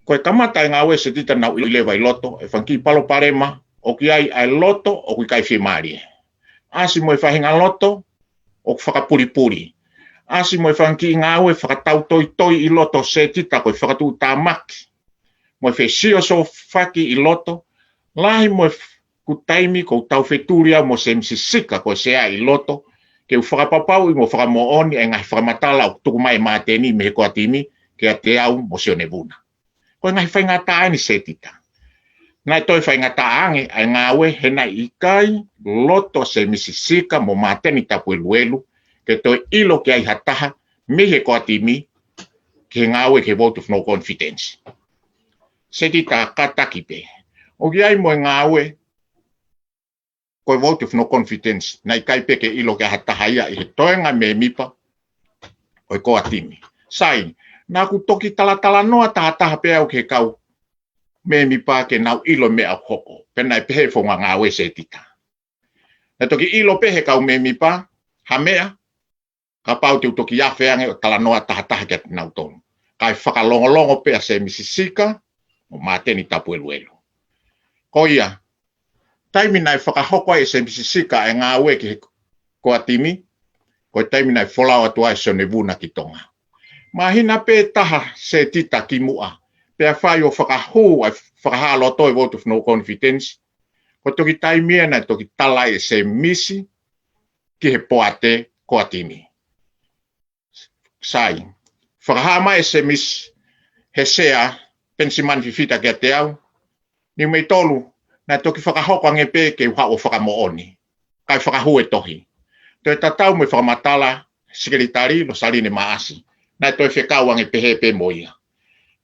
Koe kamata e ngā ue se tita nau i lewa i loto, e whanki palo parema, o ki ai loto, o ki kai whimari. Asi mo e whahinga loto, o whakapuripuri. Asi mo e whanki ngā ue whakatau toi i loto se tita koe whakatu tā maki. Mo e whesio so whaki i loto, lahi mo e kutaimi ko tau wheturia mo se msisika koe sea i loto, ke u whakapapau i mo whakamooni e ngai whakamatala o tuku mai māteni me ko atimi, ke a te au mo se o nevuna. Koe ngai whaingata ni se tita. Ngai toi whaingata ange ai ngā ue he nai i kai loto se misisika mo māteni tapu e luelu, ke toi ilo ke ai hataha me he ko atimi, ke ngā ue ke vote of no confidence. Se tita kataki pe. O ki ai mo e ngā ue, koe vote of no confidence, nai kai pe ke ilo ke hataha ia i he toenga me mipa, koe ko atimi. Sai, nā ku toki talatala noa tahataha pe au ke kau, me mipa ke nau ilo me au hoko, pena e pehe fonga ngā ue se tita. Na toki ilo pehe kau me mipa, hamea, ka pau te utoki awheange o tala noa tahataha ke nau tonu. Kai whakalongolongo pea se misisika, o māteni tapu e luelu. Ko ia, taimi nai whakahoko e se misisika e ngā ue ke ko atimi, ko taimi nai wholau atua e se nevuna ki tonga. Mahina pe taha se tita ki mua, pea whai o whakahu ai whakahalo toi vote of no confidence, ko toki taimia nai toki tala e se misi ki he poate ko atimi. Sai, whakahama e se mis he sea pensiman fifita ke te au, ni mei tolu na toki whakahoko ange pe ke uha o whakamooni, kai whakahu e tohi. Toi tatau me whakamatala sekretari no saline maasi, na toi whekau ange pehe pe moia.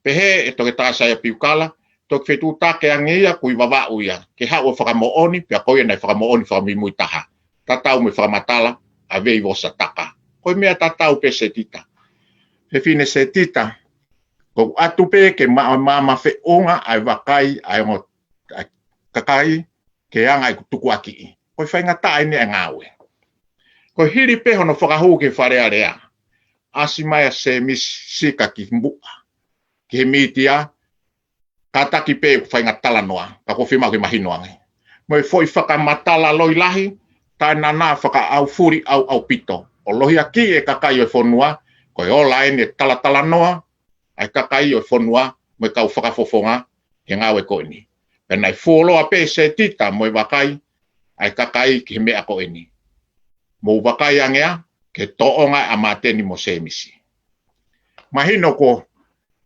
Pehe e toki tāsa ia piukala, toki whetu take ange ia kui wawau ia, ke hao o whakamooni, pia koia nai whakamooni whakamimui taha. Tatau me whakamatala a vei vosa taka. Koi mea tatau pe se tita. He fine se tita, ko atu pe ke mama wheonga ai wakai ai ngot kakai ke anga i tuku aki. Koi whainga tae ne ngawe. Koi hiri pe hono whakahu ke wharea rea. Asi mai se mis sika ki mbua. Ki he mitia, kataki pe whainga tala noa, ka ko whimau ki mahino ange. Moi foi whakamatala loi lahi, tae nana whaka au furi au pito. O lohi aki e kakai o whonua, koi ola ene tala noa, ai kakai o whonua, moi kau whakafofonga, he ngawe ko ini. Penai wholoa pe se tita, moi wakai, ai kakai ki he mea ko ini. Mo wakai angea, ke toonga a mateni mo se misi. Mahino ko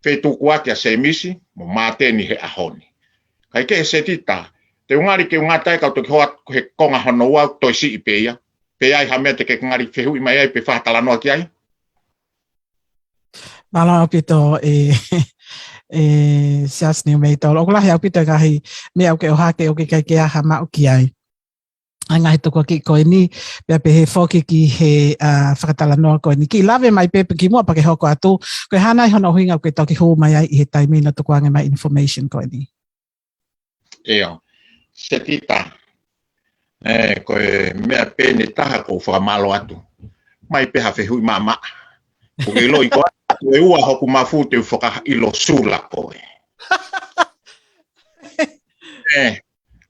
whetuku ake a se misi, mo mateni he ahoni. Kai ke se tita, te ungari ke ungatai kau toki hoa he konga hono wau toi si i peia. Pe ai hamea te ke ngari whehu i mai ai pe whahatala noa ki ai. Malanga pito sias ni mei tolo. Oku lahi au pito kahi mea uke o hake o ke kai ke aha mau ki ai. Ai ngahi toko ki koe ni, pia pe he whoki ki he whakatala noa koe ni. Ki lawe mai pepe ki mua pa ke hoko atu, koe hana i hono huinga koe toki huu mai ai i he taimina toko ange mai information koe ni. Eo, se tita, koe mea pene taha ko whakamalo atu. Mai peha whehui mama. Koe ilo i koe, koe ua hoku mafu te whaka ilo sula koe.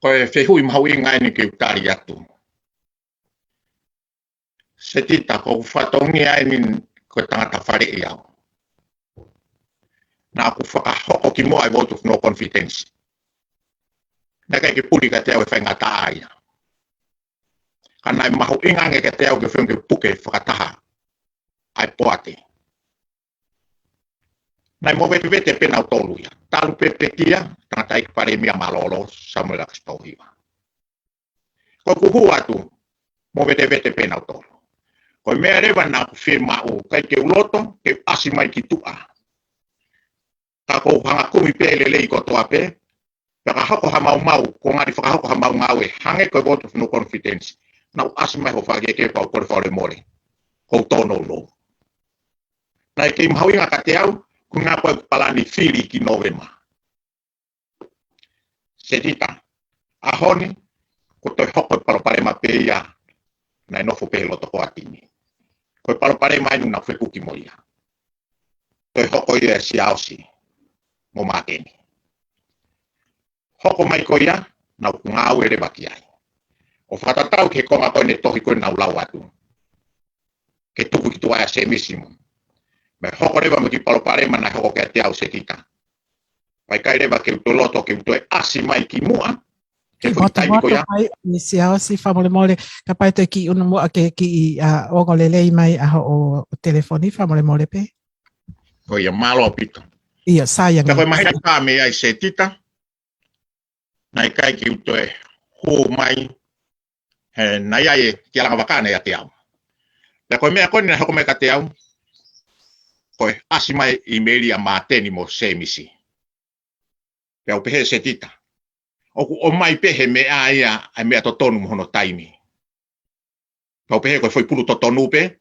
Koe whehui mahu inga ene ke utari atu. Se tita ko whatongi aini koe tangata whare i au. Nā ku whakahoko ki mua i vote of no confidence. Nā kai ke puri ka te au e whaingata aia. Kanai mahu inga nge ke te au ke whenke puke whakataha. Ai poate. Nai mo vete pena o tolu ia. Talu pepe kia, tangata ik pare mia malolo, Samuel Akstohiwa. Ko kuhu atu, mo vete pena o tolu. Ko mea rewa na firma o kai ke uloto, ke asi mai ki tua. Ka ko hanga kumi pe lele i kotoa pe, paka hako ha mau, ko ngari whakahako ha mau ngawe, hange ko vote of no confidence. Nau asi mai ho whake ke pao kore whaore more. Ko tono lo. Nai ke imhau inga ka te au, kuna koe palani whiri ki novema. Se tita, ahoni, ko toi hoko paloparema pe ia, nai nofo pe loto ko atini. Koe paloparema inu na whekuki mo ia. Toi hoko ia si ausi. mo mateni. Hoko mai ko ia, na ngau ele baki ai. O whatatau ke konga koe ne tohi koe nau lau atu. Ke tuku ki tuaya se misimu. Me hoko rewa mo ki paloparema na hoko ke te au se kita. Pai kai rewa ke uto loto ke uto e asi mai ki mua. Ki moto pai ni se au si famole mole ka pai te ki unu mua ke ki ongo lelei mai aho o telefoni famole mole pe. Ko ia malo pito. Ia sayang. Ka koe mahina ka me ai se tita. Nai kai ki uto e hu mai. He nai ai ki alanga wakane ya te au. La koe mea koni na hoko me ka te au. Koe asi mai imeli a mateni mo se misi. Pe au pehe se tita. O mai pehe me aia ai mea totonu mohono taimi. Pau pehe koe foi pulu totonu pe.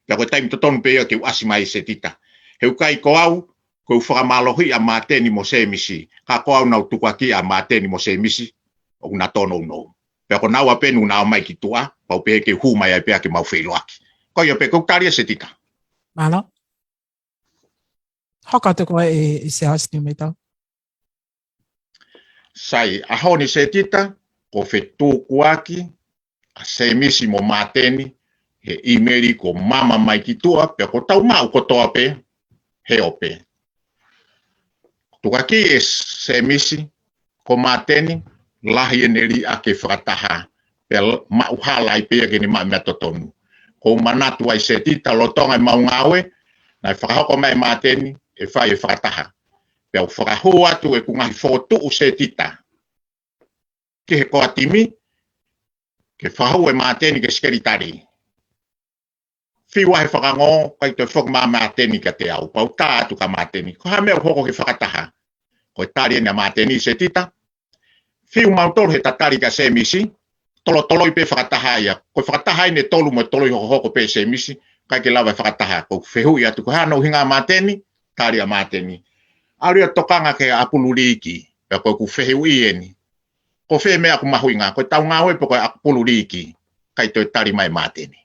Pe koe taimi totonu pe ia ke u asi mai se tita. Heu kai ko au, koe u whakamalohi a mateni mo se misi. Ka ko au nau tukwaki a mateni mo se misi. O na tono no. Pe ko nau apenu nau mai ki tua. Pau pehe ke hu mai ai pehe ke mau whailoaki. Ko ia pe kou taria se tita. Malo. Hoka te koe e se hasi ni tau. Sai, aho ni se tita, ko whetu kuaki, a se misi mo mateni, he imeri ko mama mai ki tua, pe ko tau mau ko toa pe, he ope. Tukaki e se misi, ko mateni, lahi eneri a ke whakataha, pe mauhala i pe ke ni mai mea totonu. Ko manatu ai se tita, lotonga i mau ngawe, na whakahoko mai mateni, e whai e whakataha. Pe au whakahu atu e kungahi whotu u se tita. Ke he koa timi, ke whahau e mateni ke skeritari. Whiwa he whakango, kai toi whok maa mateni ka te au, pau tā atu ka mateni. Ko ha mea hoko ke whakataha. Ko tari ena mateni se tita. Whiu mautoro he tatari ka se misi, tolo i pe whakataha ia. Ko whakataha ne tolu mo tolo i hoko pe se misi, kai ke lawa whakataha. Ko whehu i atu, ko hano hinga mateni, tari a mateni. Aria tokanga ke apuluriki, pe ko ku whehu i eni. Ko whe mea ku mahuinga, ko tau ngā hoi po koe apuluriki, kai toi tari mai mateni.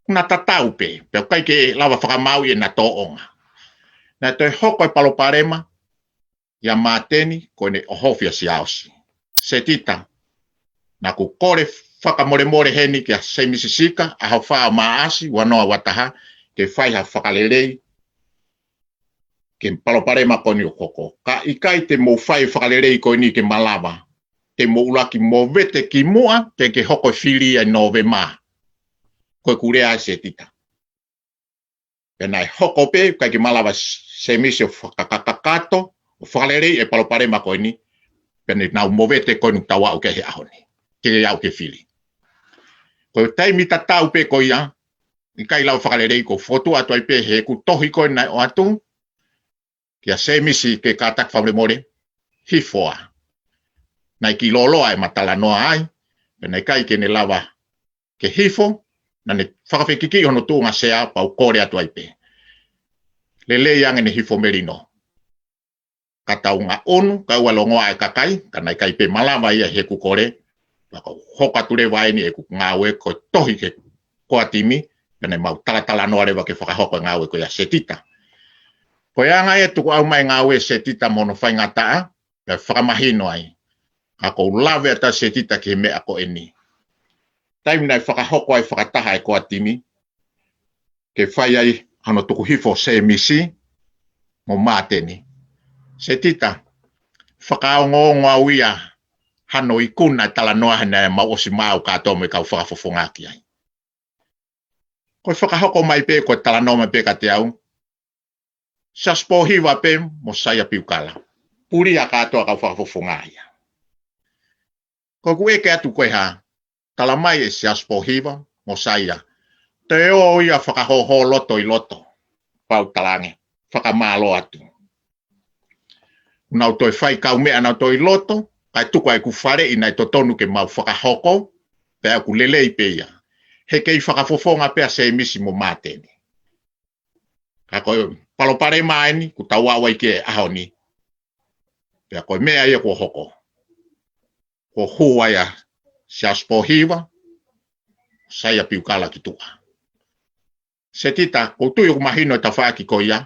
Kuna tatau pe kai ke lawa whakamau i na toonga. Na toi hoko e paloparema, ia mateni, ko ne ohofia si ausi. Se tita, na ku kore whakamore heni ke se misisika, a hau whaa maasi, wanoa wataha, ke whaiha whakalelei, ke paloparema ko ni hoko. Ka ikai te mo whai whakalelei ko ni ke malawa, te mo ulaki mo vete ki mua, ke hoko whiri ai nove maa. Koe kurea se tita. Penai hoko pe, kai ke malawa se misi o whakakakato, o whalerei e paloparema koe ni, penai nau movete koe nuk tawa o ke he ahoni, ke au ke whiri. Koe taimi tatau pe koe ia, i kai lau whalerei ko fotu atu ai pe he ku tohi koe nai o atu, kia se misi ke katak whamle more, hifoa. Nai ki loloa e matala noa ai, penai kai ke ne lawa ke hifo, na ne whakawhikiki hono tūnga sea pau kore atu ai pe. Lele yang ne hifo merino. Ka taunga onu, ka ua longoa e kakai, ka nai kai pe malawa ia he ku kore, waka hoka ture waini e ku ngawe ko tohi ke koa timi, pene mau talatala noa rewa ke whakahoko ngawe ko ia setita. Ko ia ngai e tuku au mai ngawe setita mono whai ngataa, pe whakamahino ai. Ka kou lawe ata setita ke mea ko eni. Taimi nai whakahoko ai whakataha e koa timi, ke whai ai hano tuku hifo se misi, mo mateni. Se tita, whakaongo au ia, hano i kuna tala noa hana e mau osi mau kato me kau whakafofongaki ai. Koe whakahoko mai pe, koe tala noa mai pe ka te au, saspo hiwa pe, mo saia piukala. Puri a katoa kau whakafofongai. Koe kueke atu koe ha, tala mai e saspo hiwa, mo saia. Te o ia whakahoho loto i loto, pau talange, whakamalo atu. Nau toi whai kau mea nau toi loto, kai tuku ai ku whare i nai totonu ke mau whakahoko, pe aku lelei pe ia. He kei whakafofonga pea se misi mo mateni. Ka koe palopare maeni, ku tawawa i ke ahoni. Pe koe mea ia ko hoko. Ko hua ia se aspo hiwa, saia piukala ki tua. Se tita, ko tui o mahino e tawhaki ko ia,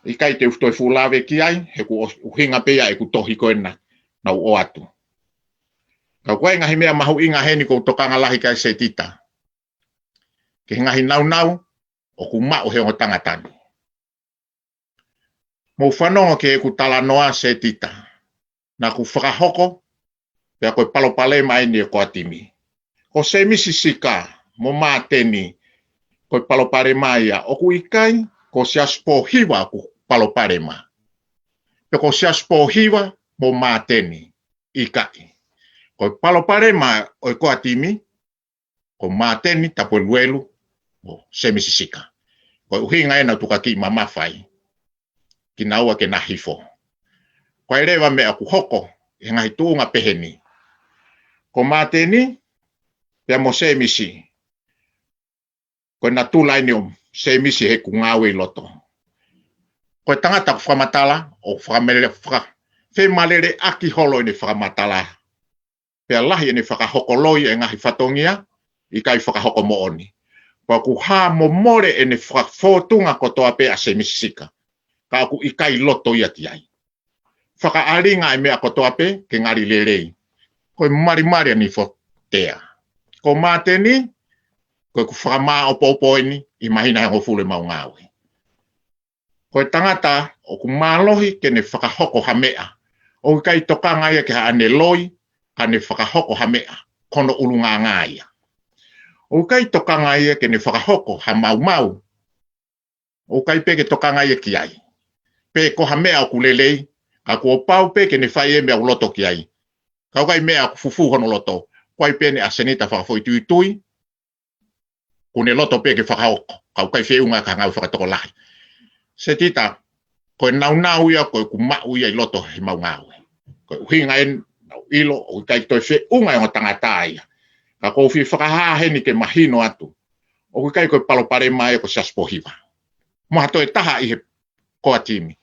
I kai te uftoi fulawe ki ai, he ku uhinga pea e ku tohi koena na o atu. Ka koe ngahi mea mahu inga heni ko tokanga lahi kai se tita. Ke ngahi nau o ku mao he o tangatani. Mo whanonga ke e ku tala noa se tita. Na ku whakahoko, pea koe palopale mai ni e ko atimi. Ko se misi sika, mo māteni, koe palopare mai a, o ku ikai, ko se aspo hiwa ku palopare ma. Pe ko se aspo hiwa, mo māteni, ikai. Koe palopare mai o ko atimi, ko māteni tapo luelu, o se misi sika. Koe uhinga ena tukaki mamawhai, ki naua ke nahifo. Koe rewa mea ku hoko, e ngahi tuunga peheni. Ko māteni, pea mo se misi. Koe na tūlai ni o se misi he ku ngawe loto. Koe tangata ku whamatala, o whamalere aki holo ni whamatala. Pea lahi ni whakahokoloi e ngahi whatongia, i kai whakahoko mooni. Koe ku ha mo more e ni whakafotunga kotoa pea se misi sika. Ka ku i kai loto iati ai. Whakaaringa e mea kotoa pe, ke ngari lerei. Koe marimari ni whotea. Ko māteni, koe ku whakamaa opo ni, i mahina he ngofule mau ngawe. Koe tangata, o ku mālohi ke ne whakahoko hamea. O kai tokanga ia ke haane loi, ka ne whakahoko hamea, kono ulunga ngāia. O kai tokanga ia ke ne whakahoko ha mau. O kai peke tokanga ia ki ai. Pe ko hamea o kulelei, ka ku opau pe ke ne whai e mea uloto ki ai. Kau kai mea ku fufu hono loto. Koe pene a senita whakafoi tui. Kune loto pe ke whakahoko. Kau kai whiunga ka ngau whakatoko lahi. Se tita, koe nau ia, koe ku mau ia i loto he mau ngau. Koe uhinga en ilo, o kai toi whiunga e o tangata ia. Ka kou whakahahe ni ke mahino atu. O kai koe palopare mai ko saspohiwa. Moha toi taha i he koa timi.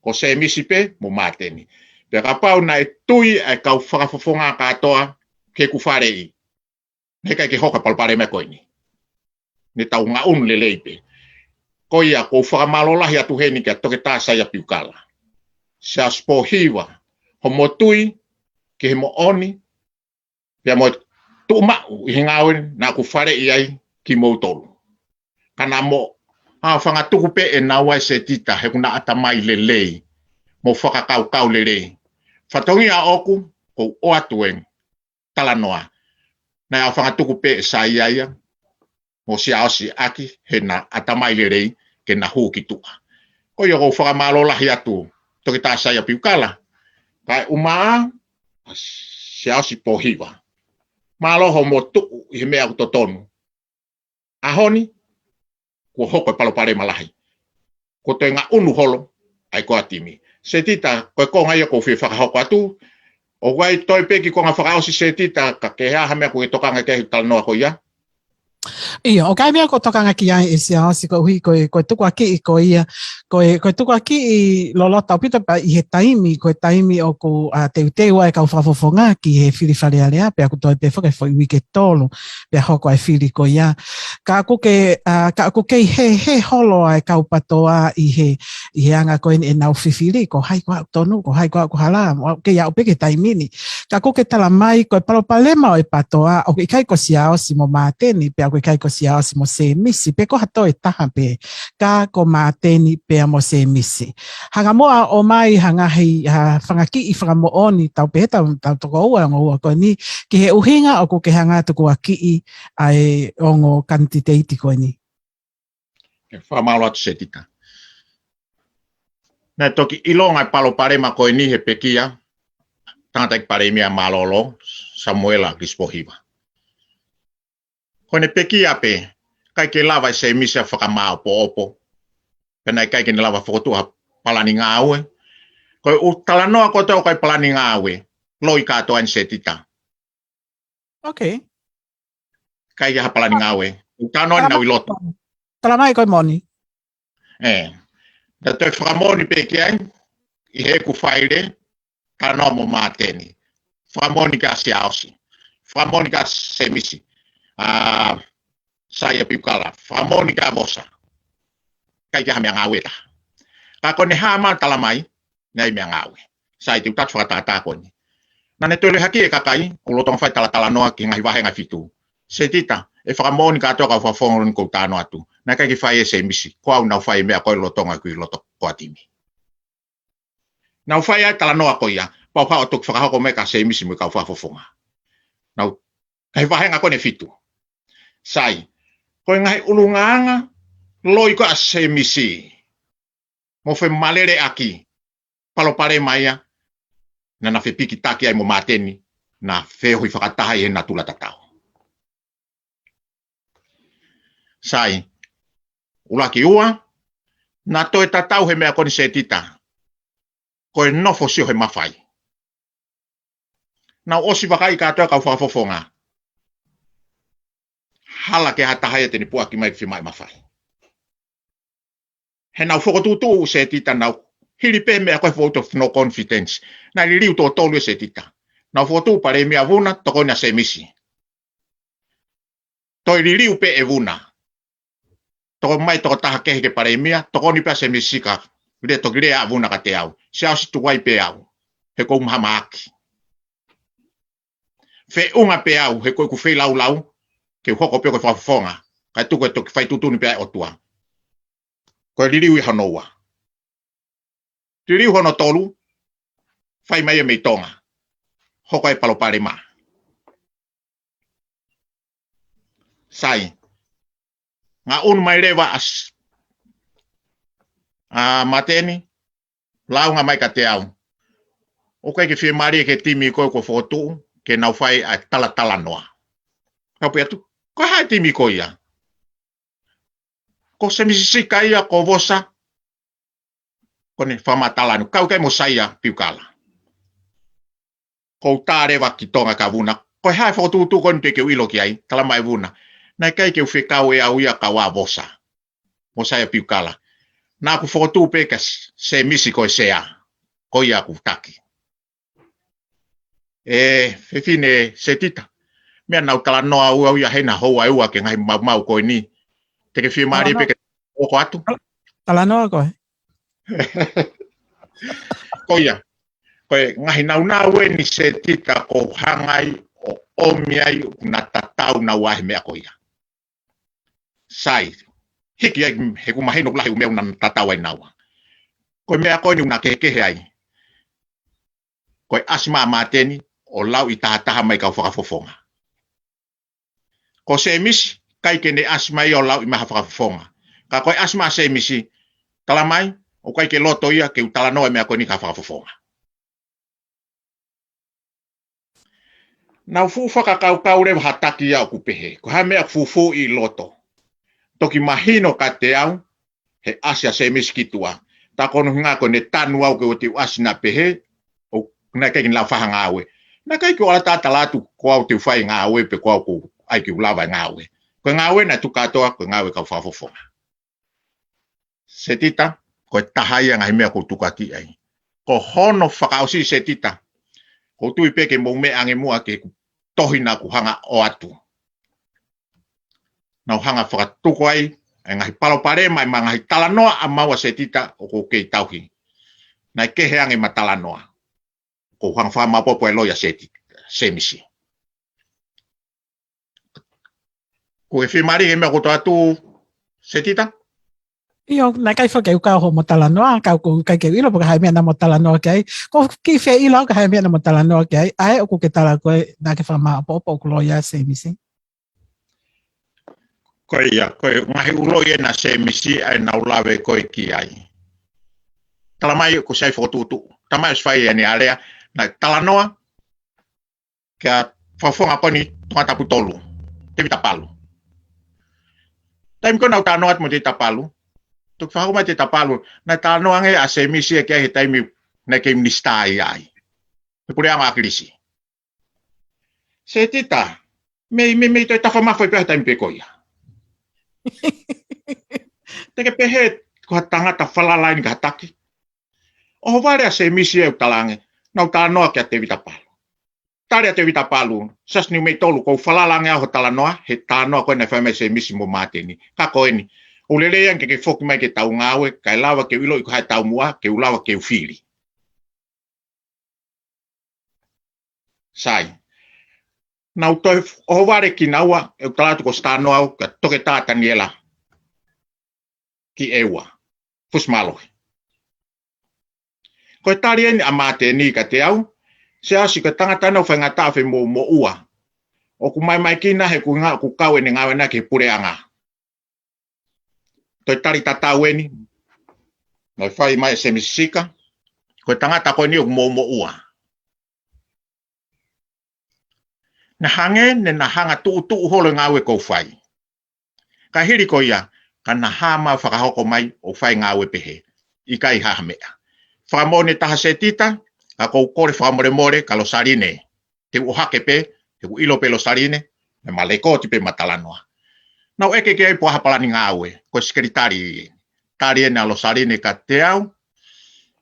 Ko se misipe, mo māteni. Pe ka pau na e tui e kau whakafofonga katoa ke ku whare i. Ne kai ke hoka palopare mai koe ni. Ne tau ngā unu le leipe. Ko ia ko whakamalolahi atu heni ke toke tāsa ia piukala. Se aspo hiwa. Ho mo tui ke he mo oni. Pea mo tu mau i hingawen na ku whare i ai ki moutolu. Kana mo whangatuku pe e naua se tita he kuna atamai le lei. Mo whakakau le lei. Whatongi a oku ko o atuen talanoa. Na whangatuku pe e sa ia. Mo si aosi aki he na atamai le lei ke na huu ki tua. Ko ia ko whakamalolahi atu toki tāsa ia piukala. Kai umaa si aosi pohiwa. Maloho mo tuu i he mea kutotonu. Ahoni, ko hoko e palopare malahi. Ko te ngā unu holo, ai ko atimi. Se tita, koe konga ia ko whi whakahoko atu. O wai toi peki ko ngā whakaosi se tita, ka ke hea hamea ko e tokanga ke tala noa ko ia. Ia, o kai mea ko tokanga ki ai e se aosi ko hui koe tuku aki i ko ia. Koe tuku aki i lolota o pita pa i he taimi, koe taimi o ko teu ai kau whafofonga ki he whiri whare alea, pea ko toi pe whake whai wike tolu, pea hoko ai whiri ko ia. Ka ako ke he holo ai kau patoa i he anga koe ni e nau whiwhiri, ko hai koa tonu, ko hai koa hala, ke ia upe ke taimini. Ka ako ke tala mai, koe palopalema o e patoa, o ke kai ko si aosi mo māteni, pea koe kai ko si aosi mo se misi, pe ko hato e taha pe, ka ko māteni pea mo se misi. Hanga moa o mai hangahi whangaki i whangamooni tau peheta tau toko ua ngō koe ni ki he uhinga o ko ke hanga tuku a ki i ai o ngō kantiteiti koe ni. Whamalo atu se tika. Nā toki ilonga palo parema koe ni he pekia tangata ki paremia malolo Samuela Grispohiwa. Koe ne pekia pe kai ke lava i se misia whakamao po opo. Pena kai ke ne lava whakotua palani ngā aue. Koe talanoa ko tau kai palani ngā aue. Loi katoa ni se tita. Okay. Kai ha palani ngā aue. Utanoa ni nau iloto. Talamai koe moni. Da toi whakamoni pekia i he ku whaire talanoa mo māteni. Whakamoni ka si aosi. Whakamoni ka se misi. Saia piukala. Whakamoni ka mosa. Kai ka hamea ngā aue ta. Ka kone hama talamai, nai mea ngawe. Sai te utatu whakatata kone. Nane tole haki e kakai, o lotong whai tala noa ki ngai wahe ngai fitu. Se tita, e whakamoni katoa ka whafongon kou tāno atu. Nai kai ki whai e se misi, ko au nau whai mea koe lotonga kui loto koa timi. Nau whai ai tala noa koia, pau hao tuk whakahoko me ka se misi mo kau whafofonga. Nau, kai wahe ngai kone fitu. Sai, koe ngai ulungaanga, loi ko a se misi. Mo whe malere aki, palo pare maia, na na whe piki taki ai mo mateni, na whe hui whakatahai e na tula tatao. Sai, ulaki ua, na toe tatau he mea koni se tita, koe nofo sio he mawhai. Na osi wakai katoa kau whafofonga, hala ke hatahai e teni puaki mai whimai mawhai. He nau whakotutu se tita nau, hiri pe mea koe vote of no confidence, na li riu tō tolu e se tita. Nau whakotu pare mea vuna, toko na se misi. Toi li riu pe e vuna. Toko mai toko taha kehe ke pare mea, toko ni pea se misi ka, le toki lea a vuna ka te au. Se au si tuwai pe au, he kou mhama aki. Fe unga pe au, he koe ku whei lau lau, ke hoko pe koe whafonga, kai tuko e toki whai tutuni pe ai otua. Koe liriu i hanoua. Liriu hono tolu, whai mai e mei tonga, hoko e palo pare maa. Sai, ngā unu mai rewa as mateni, lau ngā mai ka te au. O koe ke whie mari e ke timi koe ko whotu, ke nau whai a tala noa. Kau pe atu, koe hai timi ko ia. Ko se misisika ia ko vosa, kone whamatalanu, kau kai mo saia piukala. Ko tārewa ki tonga ka vuna, koe hai whotutu kone te keu ilo ki ai, tala mai vuna. Nai kai keu whikau e au ia ka wā vosa, mo saia piukala. Nā ku whotu pekas se misi koe sea, ko ia ku taki. Whiwhine se tita, mea nau tala noa ua ia heina hoa ua ke ngai mau koe ni. Te ke whiu maari peke oko atu. Tala noa koe. Ko ia, koe ngahi nau e ni se tita ko hangai o omiai na tatau na wahi mea ko ia. Sai, hiki ai he kumahino kulahi umea una tatau ai naua. Koe mea koe ni una kekehe ai. Koe asima mateni o lau i taha mai kau whakafofonga. Ko se misi, kai kene asima i o lau i maha whakafofonga. Ka koe asima se misi, tala mai, o kai ke loto ia ke utala noa mea koe ni ka whakafofonga. Nau fu whakakau rewa hataki ia o kupehe, ko hai mea fufu i loto. Toki mahino ka te au, he asia se misi kitua. Ta kono ngā koe ne tanu au ke o te asina pehe, o nai kai kini lau whahanga awe. Na kai ki o ala tata latu ko au te whai ngā awe pe ko au ko ai ki ulawa ngā awe. Ko ngā awe na tukatoa ko ngā awe kau whafofonga. Se tita, ko tahaia ngai mea ko tukati ai. Ko hono whakausi se tita, ko tui peke mou me ange mua ke tohina ku hanga o atu. Nau hanga whakatuko ai, ngahi palo pare mai ma ngahi talanoa a maua se tita o ko kei tauhi. Nai kehe ange ma talanoa. Ko hanga whama popo e loia se misi. Ko e whimari e mea koto atu se tita? Io, nai kai whakeu kau ho mo talanoa, kau ko kai keu ilo poka hai mea na mo talanoa kei. Ko ki whea ilo ka hai mea na mo talanoa kei. Ai o ko ke tala koe na ke whama popo o ko loia se misi. Koe ia, koe ngahi uloie na se misi ai nau lawe koe ki ai. Tala mai ko sai whotutu. Tala mai swai e ni area. Na talanoa, kia whafonga koni tunga tapu tolu. Te vita palu. Taim ko nau tanoat mo te tapalu. Tuk whakoma te tapalu. Na talanoa nge a se misi e kia he taimi na ke mnistai ai. Me pure anga akirisi. Se tita, me toi tafa mafoi peha taimi pe koia. Teke pehe ko tangata whalalai ni ka hataki. O vare a se misi e utalange. Nau talanoa kia te vita palu. Tarea te vita palu. Sas ni mei tolu kou whalalange aho talanoa. He talanoa koe na whaime se misi mo mateni. Ka koe ni. Ulelean ke foki mai ke tau ngawe, kai lawa ke ilo i kai tau mua, ke ulawa ke ufili. Sai. Nau toi o ware ki naua, e utalatu ko stano au, ka toke tāta niela. Ki ewa. Fusmalohi. Koe tari eni a mate ni ka te au, se asi ka tangata nau whainga tāwhi mo ua. O ku mai kina he ku ngā ku kau ene ngawe na ke pure anga. Toi tari tatau eni, noi whai mai se misika, koe tangata koe ni o mo ua. Na hange ne na hanga tu holo ngawe ko whai. Ka hiri ko ia, ka na hama whakahoko mai o whai ngawe pehe. I kai hahamea. Whakamone taha se tita, ka kou kore whakamore ka lo sarine. Te uhake pe, te ilo pe lo sarine, me malekoti pe matalanoa. Nau eke ke ai poha palani ngawe, ko skeritari. Tari ena lo sarine ka te au,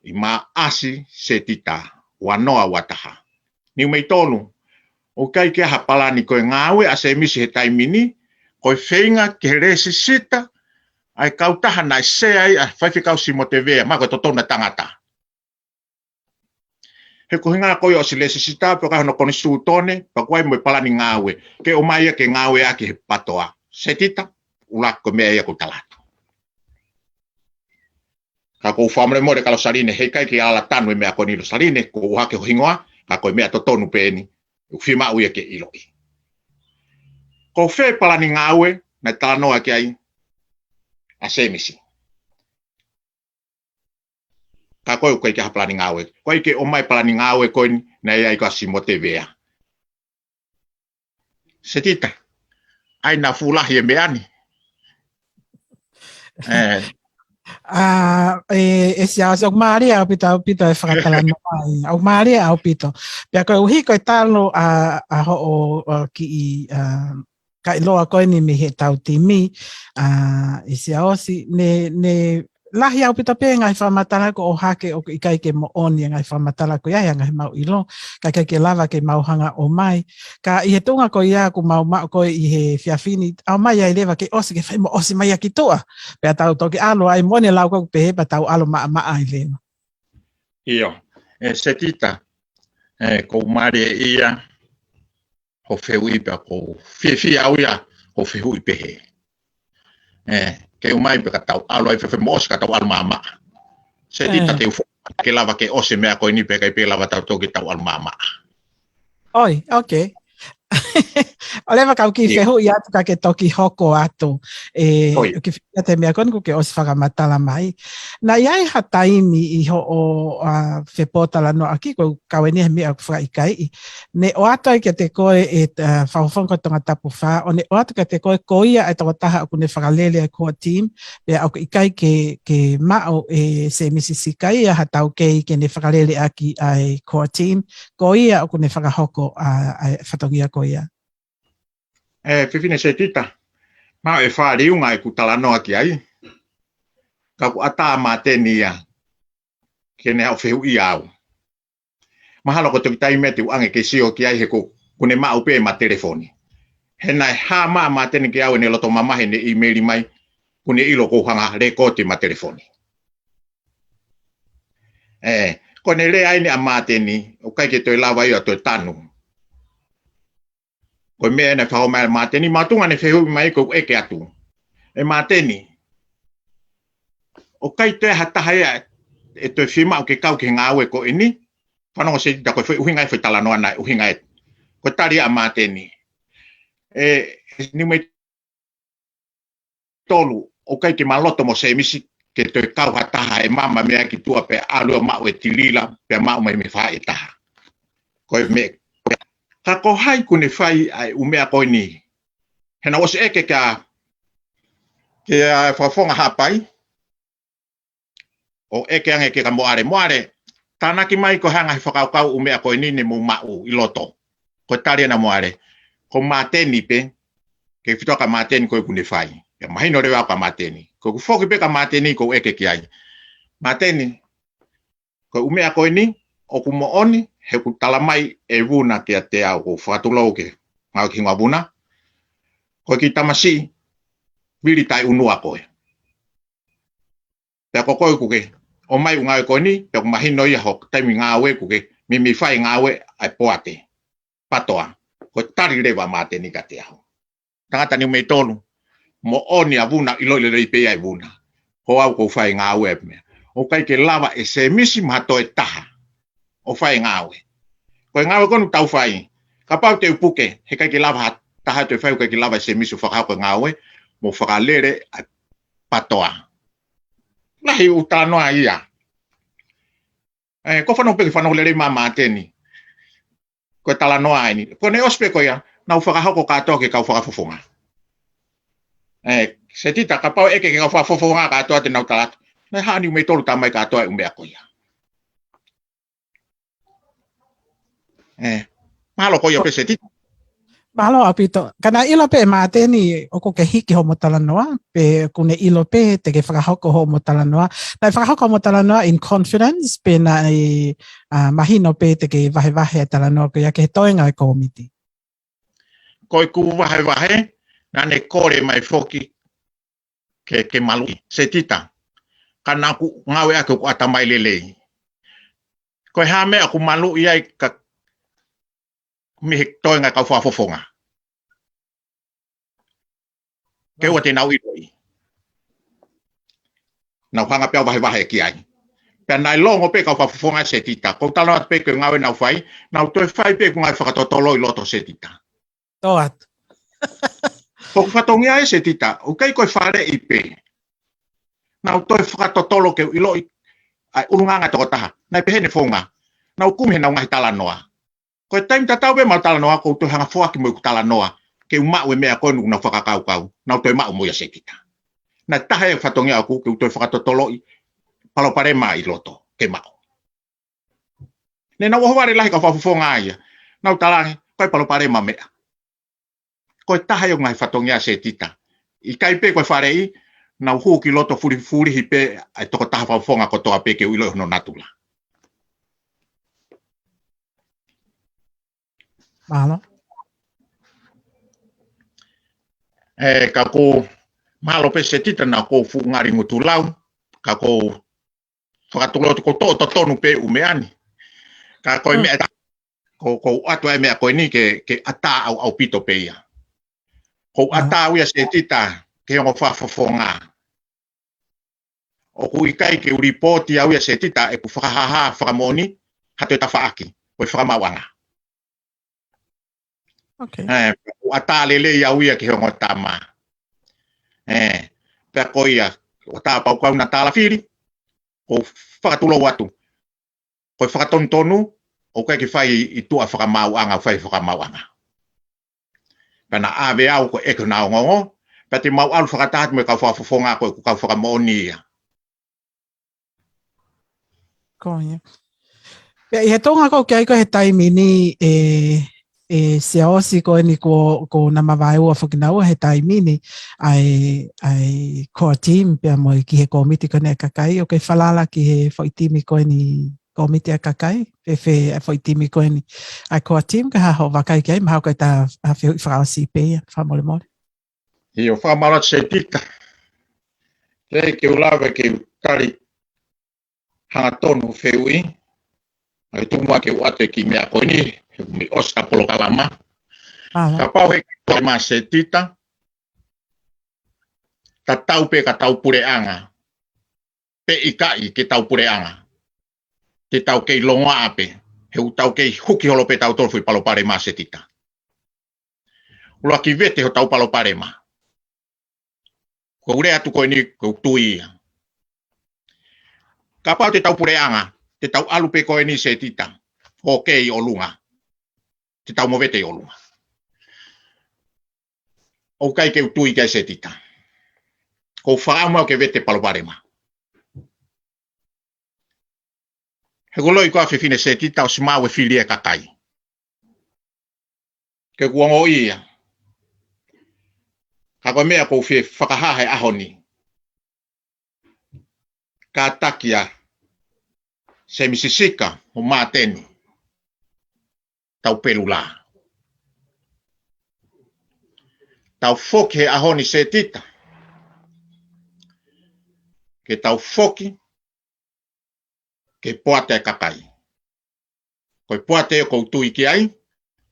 i ma asi se tita, wanoa wataha. Ni mei tonu, o kai ke hapalani koe ngawe a se misi he taimini, koe whenga ke resi sita, ai kautaha nai se ai a whaiwhikau si mo te vea, mako totona tangata. He ko hinga koe o si lesi sita, pe kahono koni sūtone, pa koe mo palani ngawe, ke o mai ke ngawe aki he patoa. Se tita, ulako mea ia ko talatu. Ka ko whamre more kalo sarine, hei kai ki ala tanu e mea koni lo sarine, ko uhake ho hingoa, ka koe mea totonu peni, whima uia ke iloi. Ko whē palani ngawe, na tānoa ki ai, a semisi. Ka koe koe ke ha palani ngawe. Koe ke o mai palani ngawe koe na ia i kasi mo te vea. Se tita, ai na fulahi e meani. E si au maari au pito e whakatalano mai. Au maari au pito. Pea koe uhi koe talo a ho o ki i ka iloa koe ni mi he tau timi. E si au si ne lahi au pito pe ngai whamatala ko o hake o i kai ke mo oni ngai whamatala ko ia ngai mau ilo. Kai ke lava ke mau hanga o mai. Ka i he tunga ko ia ku mau ko i he fiafini. Au mai ai lewa ke osi ke whai mo osi mai aki toa. Pea tau toki alo ai mone lau ko pehe pa tau alo maa ai lewa. Iyo. Se tita. Ko mare ia. Ho whiu pe ko fifi au ia. Ho whiu pehe. Ke umai pe ka tau alo ai whewhe mos ka tau alo maa. Se tita te ufu. Ke lava ke osi mea koe ni pe kai pe lava tau toki tau alo maa. Oi, okay. O lewa kau ki whehu i atu ka ke toki hoko atu. Ki whia te mea koni ku ke osi whakamatala mai. Na iai ha taimi i ho o whepotala no aki ko kau eni he mea ku whaikai. Ne o atu ai ke te koe e whawhonga tonga tapu wha. O ne o atu ke te koe koia ai tawa taha aku ne whakalele ai kua team. Pea aku ikai ke mao e se misisikai a ha tau kei ke ne whakalele aki ai kua team. Koia aku ne whakahoko ai whatongia koia. Whiwhine se tita. Mao e whaariunga e kutalanoa ki ai. Ka ku ata mateni ia. Ke ne au whehu i au. Mahalo ko toki taime te uange ke sio ki ai he ko kune mao pe ma telefoni. He nai ha maa mateni ki au ne loto mamahe ne emaili mai. Kune ilo ko hanga rekoti ma telefoni. Kone le ai ne a mateni. O kai ke toi lawa ia toi tanu. Ko mea na whao mai mateni, matunga ne whehu mai ko eke atu. E mateni, o kai te hataha ea e toi whima o ke kau ke ngāwe ko ini, whanonga se tita koe uhinga e whaitala noa nai, uhinga e, ko tari a mateni. Ni mei tolu, o kai ke maloto mo se misi, ke toi kau hataha e mama mea ki tua pe alua mau e tilila, pe mau mai me wha e taha. Koe mea, ka ko hai kune whai ai umea koe ni. Hena osi eke ka ke whawhonga hapai. O eke ange ke ka moare. Tānaki mai ko hanga he whakaukau umea koe ni ne mu mau i loto. Ko tari ana moare. Ko mateni pe. Ke whitoa ka mateni koe kune whai. Ke mahino rewa ka mateni. Ko whoki pe ka mateni ko eke ki ai. Mateni. Ko umea koe ni. O ku mo oni. He ku talamai e wuna ke a te au ko whatulau ke ngau ki ngā wuna. Ko ki tamasi, wiri tai unua koe. Pea kokoi kuke. O mai unga e koini, pea kumahino ia hok, taimi ngā we kuke, mi whai ngā we ai poate, patoa. Ko tari rewa mā te nika te aho. Tangata ni mei tonu, mo oni a vuna ilo ilo i pe ai vuna. Ho au ko whai ngā we me. O kai ke lava e se misi mato e taha. O whai ngā we. Ko ngā we konu tau whai. Ka pau te upuke, he kai ke lava taha te whai kai ke lava e se misi whakako ngā we, mo whakalere ai patoa. Nahi utanoa ia. Ko whanau peke whanau lere mama teni. Ko tala noa ai ni. Ko ne ospe ko ia, nau whakahoko katoa ke kau whakafofonga. Se tita ka pau eke ke kau whakafofonga katoa te nau talatu. Nei hani umei tolu tamai katoa umbea ko ia. Mahalo ko ia pe se tita. Mahalo apito. Kana ilo pe mate ni oko ke hiki ho motalanoa pe kune ilo pe te ke whakahoko ho motalanoa. Nai whakahoko motalanoa in confidence pe nai mahino pe te ke wahe e talanoa ko ia ke toenga e komiti. Ko i kuwa wahe nane kore mai foki ke malu se tita. Kana ku ngawe aku ku atamai lelei. Ko ha me aku malu ia ka mi toenga ka whafofonga. Ke ua te nau iroi. Nau hanga pia wahe ki ai. Pea nai longo pe ka whafofonga se tita. Ko tala at pe ke ngawe nau whai. Nau toi whai pe ku ngai whakatotolo i loto se tita. Toat. Ko whatongia e se tita. O kei koe whare i pe. Nau toi whakatotolo ke ilo i ai urunganga toko taha. Nai pehene whonga. Nau kumihe nau ngahi tala noa. Ko taim tatau be mau tala noa ko toi hanga whoaki mo i tala noa. Ke umau e mea koe nungu nau whakakau. Nau toi mau mo ia se tita. Nai taha e whatongia aku ke toi whakatotolo i paloparema i loto ke mau. Ne nau ohoware lahi ka whafonga ia. Nau talahe koe paloparema mea. Koe taha e ngahi whatongia se tita. I kai pe koe whare i. Nau huki loto furi hipe ai toko taha whafonga ko toa pe ke uilo no natula. Mahalo. Ka ko mahalo pe se tita na ko fu ngari ngutulau. Ka ko whakatulo ko to tonu pe umeani. Ka koe mea ko atu e mea koe ni ke ata au pito pe ia. Ko ata au ia se tita ke ongo whafonga. O kui kai ke uripoti au ia se tita e ku whakahaha whakamoni hato e ta whaaki. Koe whakamawanga. Okay. O ata lele ia uia ke hongo tama. Pea ko ia, o ta pau kau na tala whiri, o whakatulo watu. Koe whakatontonu, o kai ke whai i tua whakamauanga, whai whakamauanga. Pea na awe au ko eko na ongongo, pea te mau alu whakatatu me kau whafofonga koe ku kau whakamoni ia. Ko ia. Pea i he tonga ko ke aiko he taimi ni se osi ko ni ko na mawai ua whakinau he taimi ni ai core team pea mo ki he komiti kone kakai o ke whalala ki he whaitimi ko ni komiti a kakai fe whaitimi ko ni ai core team ka haho wakai ki ai mahau kai ta whaosi pe whamole mole. I o whamara se tita. Ke ulawe ke tari hanga tonu whiui. Ai tumua ke wate ki mea koe ni, mi oska polo kalama. Ka pau he koe ma se tita. Ta tau pe ka tau pureanga. Pe ikai ke tau pureanga. Te tau kei longa ape. He u tau kei huki holo pe tau tolfui palo pare ma se tita. Ula ki vete ho tau palo pare ma. Ko ure atu koe ni ko tui. Ka pau te tau pureanga. Te tau alu pe koe ni se tita. Ho kei o lunga. Te tau mo vete o lunga. O kai ke tui kai se tita. Ko whaamau ke vete palo parema. He goloi koa whiwhine se tita o simau e whili e kakai. Ke kuongo ia. Ka koe mea kou whakahahe ahoni. Ka takia se misisika o māteni. Tau pelula. Tau whoke he ahoni se tita. ke tau foki ke poate kakai. Koe poate o koutu iki ai,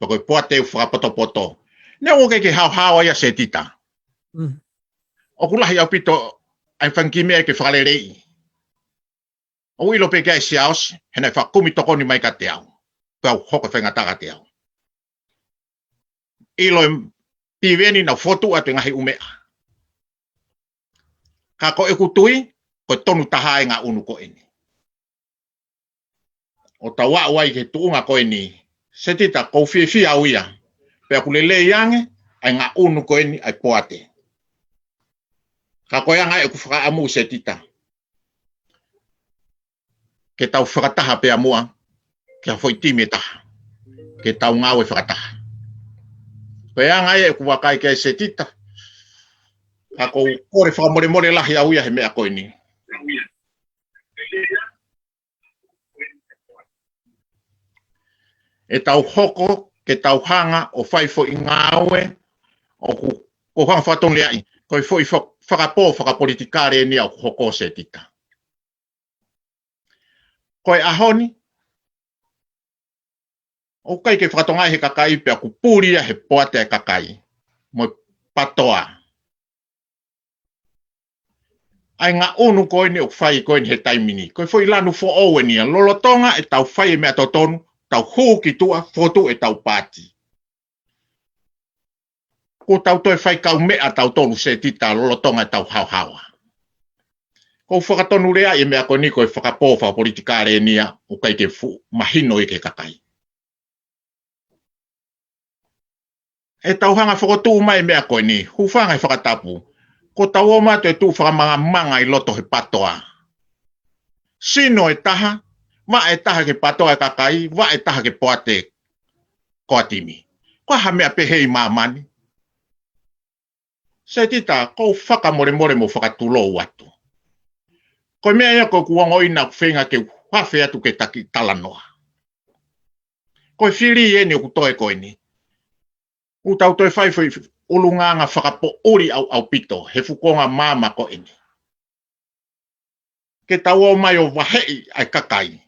pa koe poate o whakapoto. Ne o ke hao ia se tita. O kulahi au pito ai whankimea ke whakarerei. O ilo pe kai siaos, hena whakumi toko ni mai ka te au. Pau hoka whengataka te au. Ilo piweni na fotu atu ngahi umea. Ka ko e kutui, ko tonu taha e ngā unu ko eni. O ta wai ke tuunga ko eni, se tita kou fie au ia. Pea kulele iange, ai ngā unu ko eni ai poate. Ka ko ianga e kufaka amu se tita. Ke tau whakataha pea mua, ke hafoi timi e taha. Ke tau ngāu e whakataha. Pea ngai e kuwakai ke se tita. Ka ko kore whakamore lahi au ia he mea ko eni. E tau hoko ke tau hanga o whaifo i ngāue o ko hanga whatong leai. Koe fo i whakapō whakapolitikare ni au hoko se tita. Koe ahoni, o kai ke whakatongai he kakai pia ku pūria he poate kakai. Mo patoa. Ai ngā unu koe ni o whai koe ni he taimini. Koe fo i lanu fo owe ni a lolotonga e tau whai e mea totonu, tau hū ki tua, fotu e tau pāti. Ko tau toi whai kau mea tau tonu se tita lolotonga e tau hauhawa. Ko whakatonu rea e mea koe ni koe whakapō whakapolitikare ni a o kai ke mahino i ke kakai. E tau hanga whakotu mai mea koe ni, hufanga i whakatapu. Ko tau o mato e tū whakamanga i loto he patoa. Sino e taha, wa e taha ke patoa e kakai, wa e taha ke poate koa timi. Koa ha mea pehei mamani. Se tita, kou whakamore mo whakatulo watu. Koe mea ia koe kuongo ina whenga ke whawhi atu ke taki talanoa. Koe whiri e ni o kutoe koe ni. Utau toi whaifoi ulunganga whakapo uri au pito, he fukonga mama ko eni. Ke tau o mai o wahei ai kakai.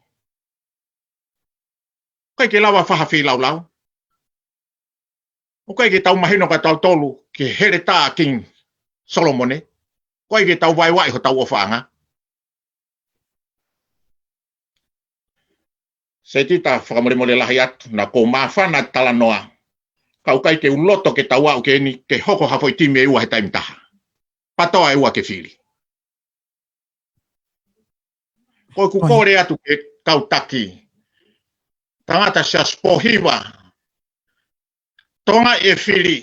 Kai ke lawa whahawhi lau. O kai ke tau mahino ka tau tolu, ke here tā King Solomone. Kai ke tau wai ho tau o whaanga. Se tita whakamore lahi atu, na ko mawhana tala noa. Kau kai ke uloto ke tau au ke ni, ke hoko hafoi timi e ua he taimitaha. Patoa e ua ke whiri. Koe ku kore atu ke kau taki. Tangata sia spohiwa. Tonga e whiri.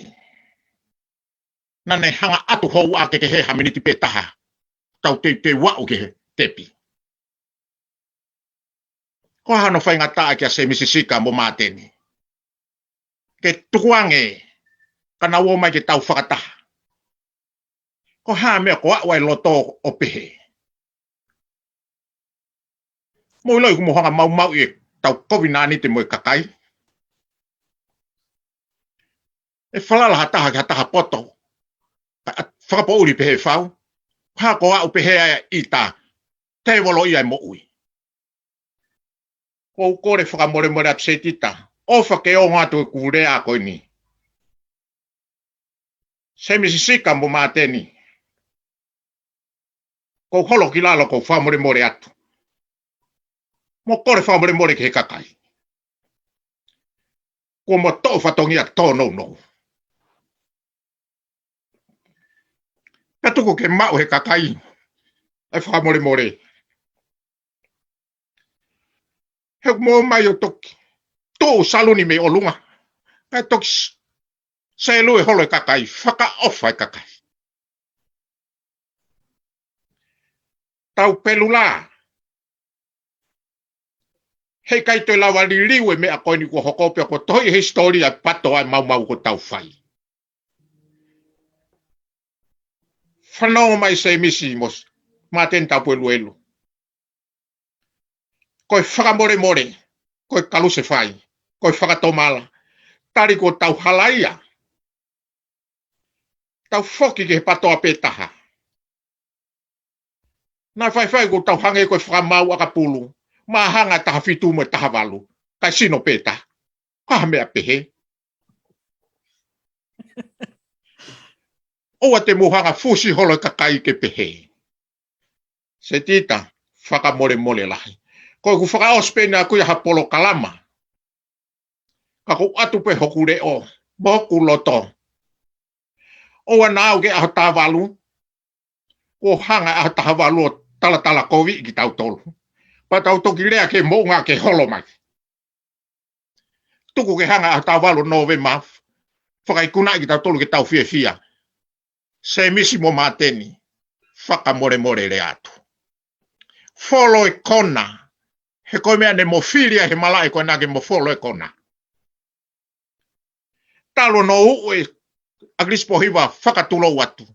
Nane hanga atu hou a ke he haminiti pe taha. Tau te wau ke tepi. Ko hano whainga taa kia se misisika mo māteni. Ke tukuange, kana wo mai ke tau whakataha. Ko haa mea ko awai loto o pehe. Mo iloi ku mohanga mau e tau kovinani te mo e kakai. E whalala hataha ke hataha poto. Whakapo uri pehe whau. Haa ko au pehe aia i ta. Te wolo ia mo ui. Ko kore whakamore atu se tita. Ofa ke o ngātu e kurea koe ni. Se misisika mo māteni. Ko holo ki lalo ko whamore atu. Mo kore whamore ke he kakai. Ko mo tō whatongi a tō no. Katuko ke mau he kakai. E whamore. He mo mai o toki. Tō saluni me o lunga. E toki se lue holo e kakai. Whaka ofa e kakai. Tau pelula. Hei kai toi lawa li liwe mea koe ni kua hokopia ko toi historia pato ai mau ko tau whai. Whanau mai se misi mos maten tau elu. Koe whakamore, koe kaluse whai, koe whakatomala, tari ko tau halaia. Tau whoki ke patoa petaha. Na fai ko tau hange ko whamau aka pulu. Ma hanga taha fitu me taha walu. Kai sino peta. Kaha mea pehe. Oa te mohanga fusi holo kakai ke pehe. Se tita, whaka mole lahi. Ko ku whaka ospena kuia hapolo kalama. Kako atu pe hoku reo. Moku loto. Oa nao ke aho tāwalu. O hanga aho tāwalu o tala kovi ki tau tolu. Pa tau toki rea ke mounga ke holo mai. Tuku ke hanga aho tāwalu nove maf. Whakaikuna ki tau tolu ke tau fia. Se misi mo mateni. Whaka more le atu. Folo e kona. He koe mea ne mo filia he malai koe nage mo folo e kona. Talo no ue agrispo hiwa whakatulo watu.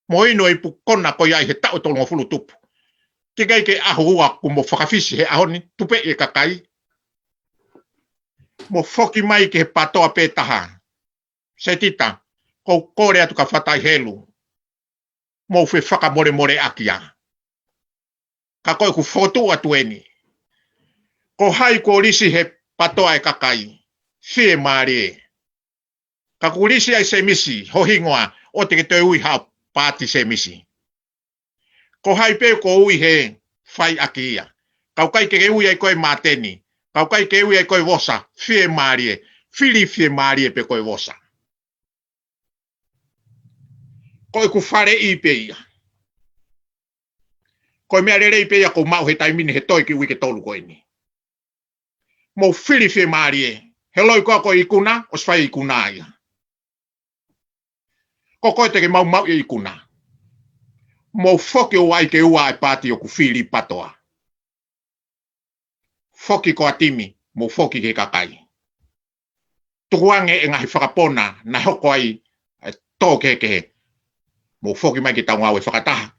Mo ino i pu kona koe ai he tau tolo mo fulu tupu. Ke gai ke aho ua ku mo whakawhisi he ahoni tupe e kakai. Mo foki mai ke he patoa pētaha. Se tita, kou kore atu ka whatai helu. Mo whi whaka more akia. Ka koe ku whotu atu eni. Ko hai ko risi he patoa e kakai. Fie maare. Ka ku risi ai se misi, ho hingoa, o te ke te ui hao pāti se misi. Ko hai pe ko ui he whai aki ia. Kau kai ke ui ai koe māteni. Kau kai ke ui ai koe wosa, fie maare. Fili fie maare pe koe wosa. Koe ku whare i pe ia. Koe mea rere i pe ia ko mau he taimini he toi ki ui ke tolu koe ni. Mo fili fie maare. He loi koa koe ikuna, o swai ikuna ia. Ko koe te ke mau i ikuna. Mo foki o ai ke ua e pāti o ku fili patoa. Foki ko atimi, mo foki ke kakai. Tukuange e ngahi whakapona na hoko ai tō ke. Mo foki mai ki tau ngau e whakataha.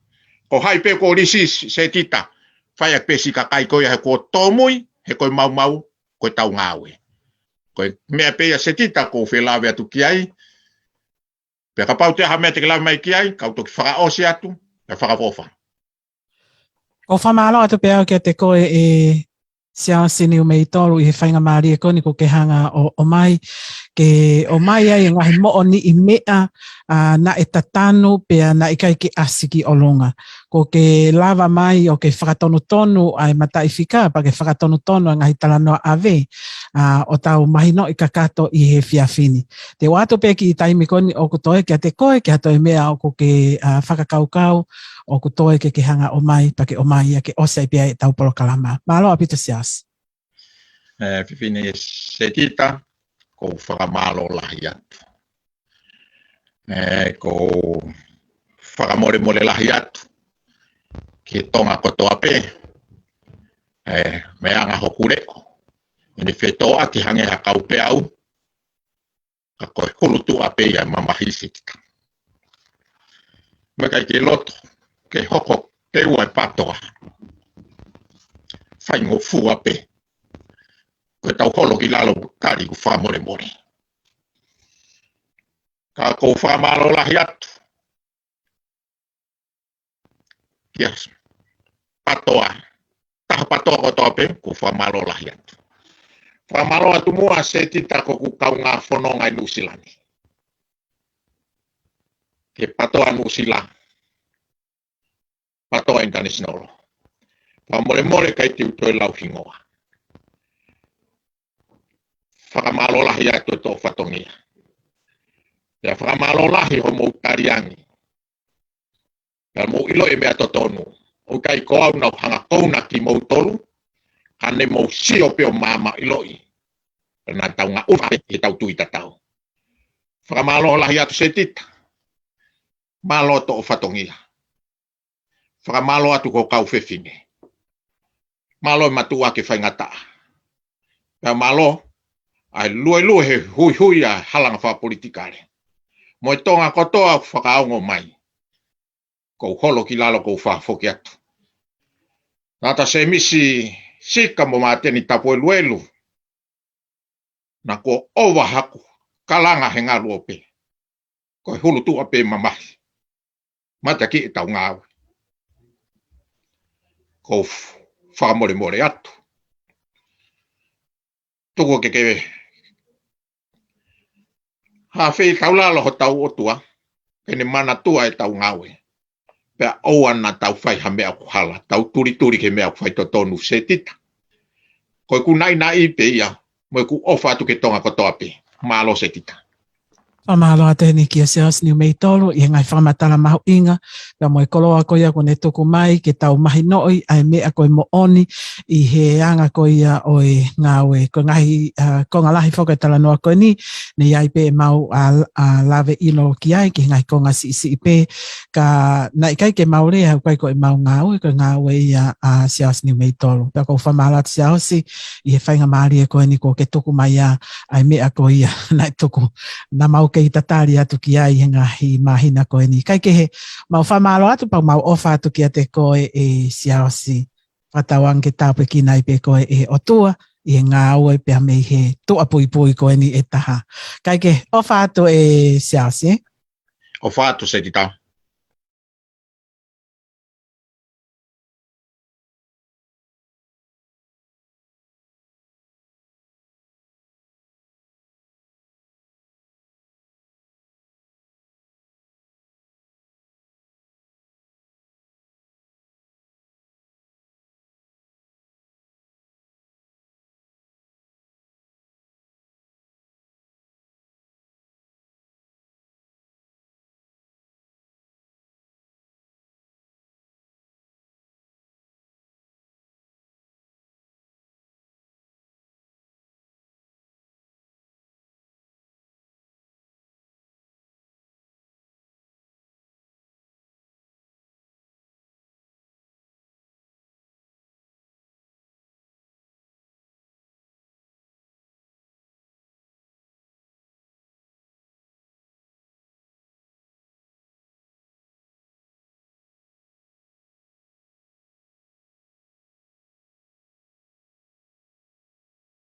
Ko hai pe ko risi se tita. Whaiak pesi kakai koe he ko tōmui, he koe mau, koe tau ngau e. Koe mea pea se tita ko whelawe atu ki ai. Pea ka pau te aha mea te ke lawe mai ki ai, kau toki whakaosi atu, e whakawofa. O whamalo atu pēo kia te koe e siao sini o mei tolu i he whainga maari e koni ko ke hanga o mai. Ke o mai ai ngahi mo ni i mea na e tatanu pea na i kai ke asiki o longa. Ko ke lava mai o ke whakatonu ai mata i whika pa ke whakatonu ngahi talanoa ave o tau mahino i kakato i he whiawhini. Te wato pēki i taimi koni o kutoe kia te koe kia toi mea o ko ke whakakaukau o kutoe ke hanga o mai pa ke o mai ia ke osai pia e tau polo kalama. Malo a pita sias. Whiwhine se tita ko whakamalo lahi atu. Ko whakamore lahi atu. Ki tonga kotoa pe. Me anga hoku reko. Ine whetoa ki hange hakau pe au. Ka koe hulutu a pe ia mamahisi tika. Me kai ke loto. Ke hoko te ua e patoa. Whaingo fua pe. Koe tau holo ki lalo kari ku whamore. Ka kou whamalo lahi atu. Kia patoa. Taha patoa kotoa pe ku whamalo lahi atu. Whamalo atu mua se tita ko ku kau ngā whanonga i Nusilani. Ke patoa Nusila. Patoa international. Whamore kai te utoi lau hingoa. Whakamalo lahi atu tō whatongia. Ia whakamalo lahi ho mou tariangi. Ia mou ilo e mea totonu. O kai ko au nau hanga kouna ki mou tolu. Hane mou sio peo mama iloi. Nā tau ngā ufa e tau tui tatau. Whakamalo lahi atu se tita. Malo tō whatongia. Whakamalo atu ko kau whewhine. Malo e matua ke whaingata. Ia malo ai lue he hui a halanga wha politikare. Mo e tonga kotoa whakaongo mai. Kou holo ki lalo kou whafoki atu. Nata se misi sika mo mateni tapo e luelu. Na ko owa haku kalanga he ngā luope. Ko e hulu tua pe mamahi. Mata ki e tau ngāwe. ko whamore atu. Toko ke ha whei kaulalo ho tau otua, kene mana tua e tau ngawe. Pea o ana tau whai ha mea kuhala, tau turi ke mea whai to tonu se tita. Koe ku nai pe ia, mo ku ofa atu ke tonga kotoa pe, malo se tita. Whamahalo a tēne ki a Seos Niu Mei Tolu, i ngai whamatala mahu inga, pia moe koloa koia ko ne tuku mai, ke tau mahi noi, ai mea koe mo oni, i he anga koia oi ngāwe, ko ngahi, ko ngā lahi whakatala noa koe ni, ne iai pe mau a lawe ino ki ai, ki ngai ko ngā si pe, ka na ikai ke maure, hau kai koe mau ngāwe, ko ngāwe i a Seos Niu Mei Tolu. Pia ko whamahalo a Seosi, i he whainga maari e koe ni ko ke tuku mai a, ai mea koia, nai tuku, na mau ke i tatari atu ki ai ngahi mahina koe ni. Kai ke he mau whamalo atu pau mau ofa atu ki a te koe e Seosi. Whatawang ke tāpe ki nai pe koe e otua i ngā aue pia mei he toa pui koe ni e taha. Kai ke ofa atu e Seosi. Ofa atu se tita.